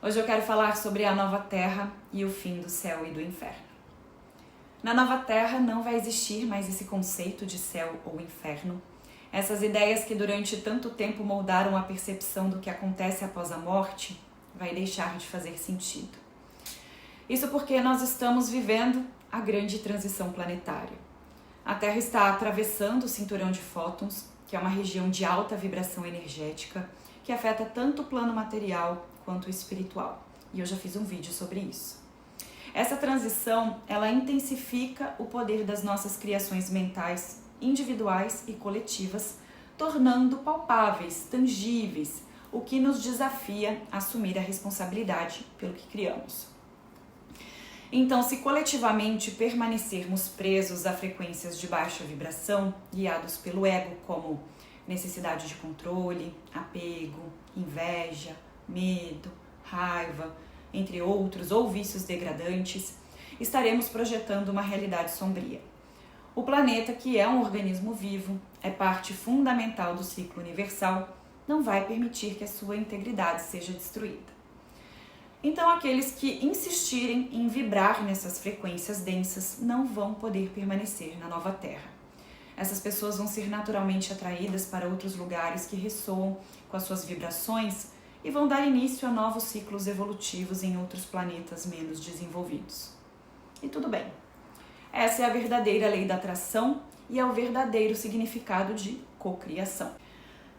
Hoje eu quero falar sobre a nova terra e o fim do céu e do inferno. Na nova terra não vai existir mais esse conceito de céu ou inferno. Essas ideias que durante tanto tempo moldaram a percepção do que acontece após a morte vai deixar de fazer sentido. Isso porque nós estamos vivendo a grande transição planetária. A Terra está atravessando o cinturão de fótons, que é uma região de alta vibração energética, que afeta tanto o plano material quanto o espiritual. E eu já fiz um vídeo sobre isso. Essa transição, ela intensifica o poder das nossas criações mentais, individuais e coletivas, tornando palpáveis, tangíveis, o que nos desafia a assumir a responsabilidade pelo que criamos. Então, se coletivamente permanecermos presos a frequências de baixa vibração, guiados pelo ego como necessidade de controle, apego, inveja, medo, raiva, entre outros, ou vícios degradantes, estaremos projetando uma realidade sombria. O planeta, que é um organismo vivo, é parte fundamental do ciclo universal, não vai permitir que a sua integridade seja destruída. Então, aqueles que insistirem em vibrar nessas frequências densas não vão poder permanecer na nova Terra. Essas pessoas vão ser naturalmente atraídas para outros lugares que ressoam com as suas vibrações e vão dar início a novos ciclos evolutivos em outros planetas menos desenvolvidos. E tudo bem. Essa é a verdadeira lei da atração e é o verdadeiro significado de cocriação.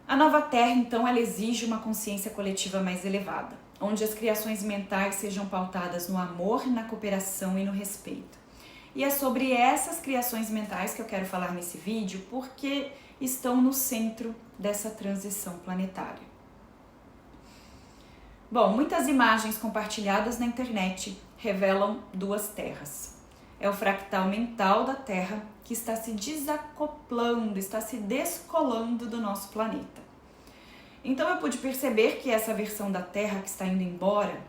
A nova Terra, então, ela exige uma consciência coletiva mais elevada, onde as criações mentais sejam pautadas no amor, na cooperação e no respeito. E é sobre essas criações mentais que eu quero falar nesse vídeo, porque estão no centro dessa transição planetária. Bom, muitas imagens compartilhadas na internet revelam duas terras. É o fractal mental da Terra que está se desacoplando, está se descolando do nosso planeta. Então eu pude perceber que essa versão da Terra que está indo embora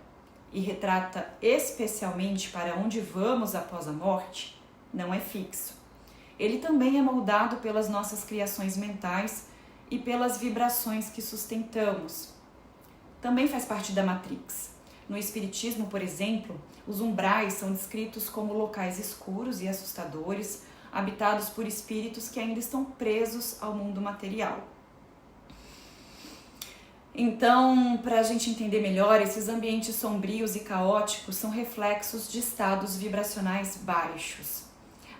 e retrata especialmente para onde vamos após a morte, não é fixo. Ele também é moldado pelas nossas criações mentais e pelas vibrações que sustentamos. Também faz parte da Matrix. No Espiritismo, por exemplo, os umbrais são descritos como locais escuros e assustadores, habitados por espíritos que ainda estão presos ao mundo material. Então, para a gente entender melhor, esses ambientes sombrios e caóticos são reflexos de estados vibracionais baixos.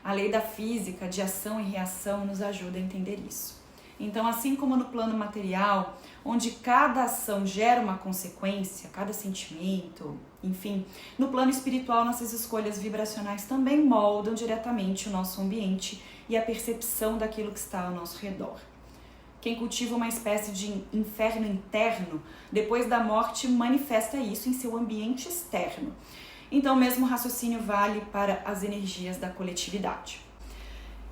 A lei da física de ação e reação nos ajuda a entender isso. Então, assim como no plano material, onde cada ação gera uma consequência, cada sentimento, enfim, no plano espiritual, nossas escolhas vibracionais também moldam diretamente o nosso ambiente e a percepção daquilo que está ao nosso redor. Quem cultiva uma espécie de inferno interno, depois da morte, manifesta isso em seu ambiente externo. Então, o mesmo raciocínio vale para as energias da coletividade.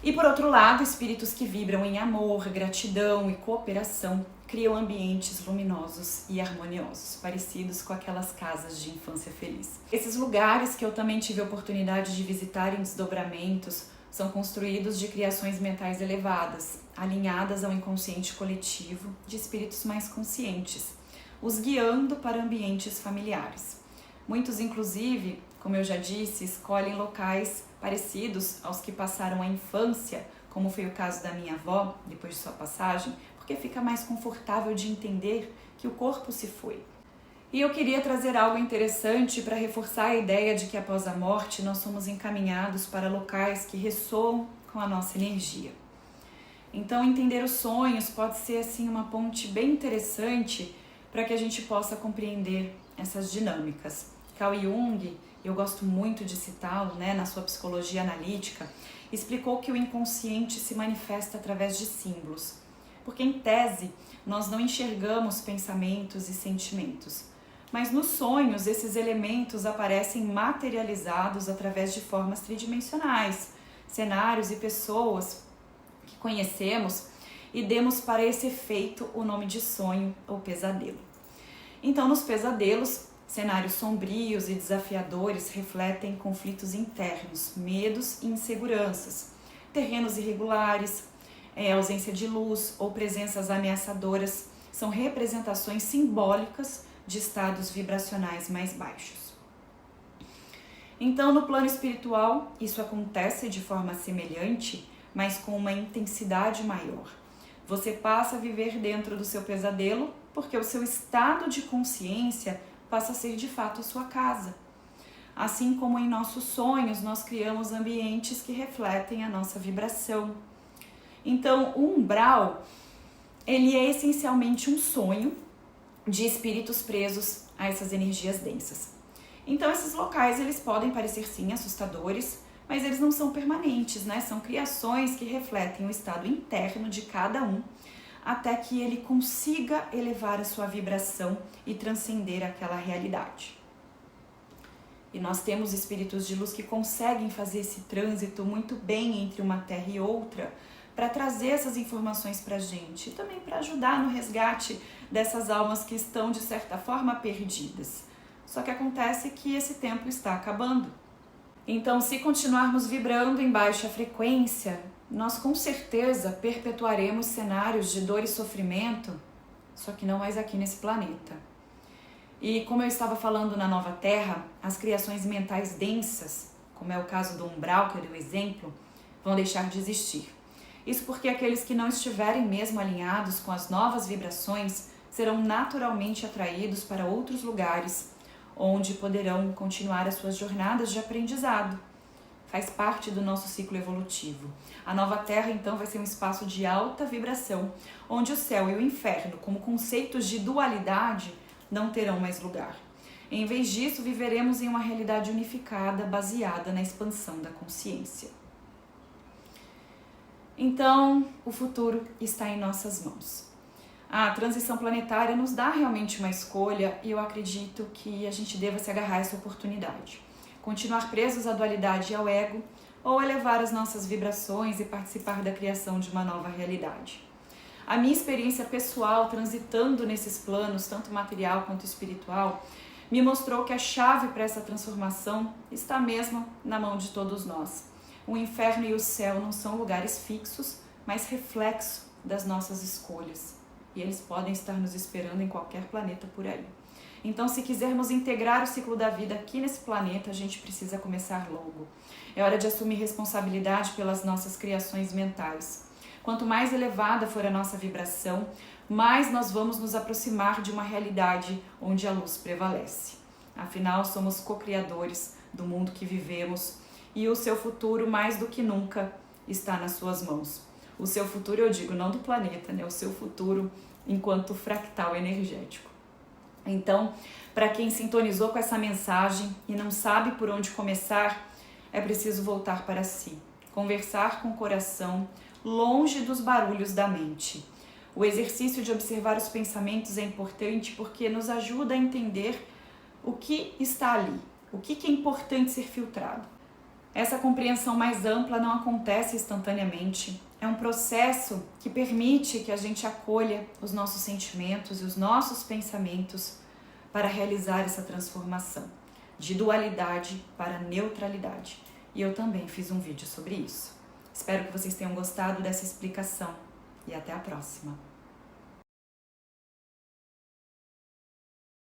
E por outro lado, espíritos que vibram em amor, gratidão e cooperação criam ambientes luminosos e harmoniosos, parecidos com aquelas casas de infância feliz. Esses lugares que eu também tive a oportunidade de visitar em desdobramentos são construídos de criações mentais elevadas, alinhadas ao inconsciente coletivo de espíritos mais conscientes, os guiando para ambientes familiares. Muitos, inclusive, como eu já disse, escolhem locais parecidos aos que passaram a infância, como foi o caso da minha avó, depois de sua passagem, porque fica mais confortável de entender que o corpo se foi. E eu queria trazer algo interessante para reforçar a ideia de que após a morte nós somos encaminhados para locais que ressoam com a nossa energia. Então, entender os sonhos pode ser assim uma ponte bem interessante para que a gente possa compreender essas dinâmicas. Carl Jung, eu gosto muito de citá-lo, na sua psicologia analítica, explicou que o inconsciente se manifesta através de símbolos, porque em tese nós não enxergamos pensamentos e sentimentos, mas nos sonhos esses elementos aparecem materializados através de formas tridimensionais, cenários e pessoas que conhecemos e demos para esse efeito o nome de sonho ou pesadelo. Então, nos pesadelos, cenários sombrios e desafiadores refletem conflitos internos, medos e inseguranças, terrenos irregulares, ausência de luz ou presenças ameaçadoras são representações simbólicas de estados vibracionais mais baixos. Então, no plano espiritual, isso acontece de forma semelhante, mas com uma intensidade maior. Você passa a viver dentro do seu pesadelo, porque o seu estado de consciência passa a ser de fato a sua casa. Assim como em nossos sonhos, nós criamos ambientes que refletem a nossa vibração. Então, o umbral, ele é essencialmente um sonho de espíritos presos a essas energias densas. Então, esses locais, eles podem parecer sim assustadores, mas eles não são permanentes, né? São criações que refletem o estado interno de cada um, até que ele consiga elevar a sua vibração e transcender aquela realidade. E nós temos espíritos de luz que conseguem fazer esse trânsito muito bem entre uma terra e outra, para trazer essas informações para a gente e também para ajudar no resgate dessas almas que estão, de certa forma, perdidas. Só que acontece que esse tempo está acabando. Então, se continuarmos vibrando em baixa frequência, nós com certeza perpetuaremos cenários de dor e sofrimento, só que não mais aqui nesse planeta. E como eu estava falando na Nova Terra, as criações mentais densas, como é o caso do umbral, que eu dei o exemplo, vão deixar de existir. Isso porque aqueles que não estiverem mesmo alinhados com as novas vibrações serão naturalmente atraídos para outros lugares, onde poderão continuar as suas jornadas de aprendizado. Faz parte do nosso ciclo evolutivo. A Nova Terra, então, vai ser um espaço de alta vibração, onde o céu e o inferno, como conceitos de dualidade, não terão mais lugar. Em vez disso, viveremos em uma realidade unificada, baseada na expansão da consciência. Então, o futuro está em nossas mãos. A transição planetária nos dá realmente uma escolha e eu acredito que a gente deva se agarrar a essa oportunidade. Continuar presos à dualidade e ao ego ou elevar as nossas vibrações e participar da criação de uma nova realidade. A minha experiência pessoal transitando nesses planos, tanto material quanto espiritual, me mostrou que a chave para essa transformação está mesmo na mão de todos nós. O inferno e o céu não são lugares fixos, mas reflexo das nossas escolhas. E eles podem estar nos esperando em qualquer planeta por aí. Então, se quisermos integrar o ciclo da vida aqui nesse planeta, a gente precisa começar logo. É hora de assumir responsabilidade pelas nossas criações mentais. Quanto mais elevada for a nossa vibração, mais nós vamos nos aproximar de uma realidade onde a luz prevalece. Afinal, somos co-criadores do mundo que vivemos e o seu futuro, mais do que nunca, está nas suas mãos. O seu futuro, eu digo, não do planeta, né? O seu futuro enquanto fractal energético. Então, para quem sintonizou com essa mensagem e não sabe por onde começar, é preciso voltar para si, conversar com o coração, longe dos barulhos da mente. O exercício de observar os pensamentos é importante porque nos ajuda a entender o que está ali, o que é importante ser filtrado. Essa compreensão mais ampla não acontece instantaneamente. É um processo que permite que a gente acolha os nossos sentimentos e os nossos pensamentos para realizar essa transformação de dualidade para neutralidade. E eu também fiz um vídeo sobre isso. Espero que vocês tenham gostado dessa explicação e até a próxima.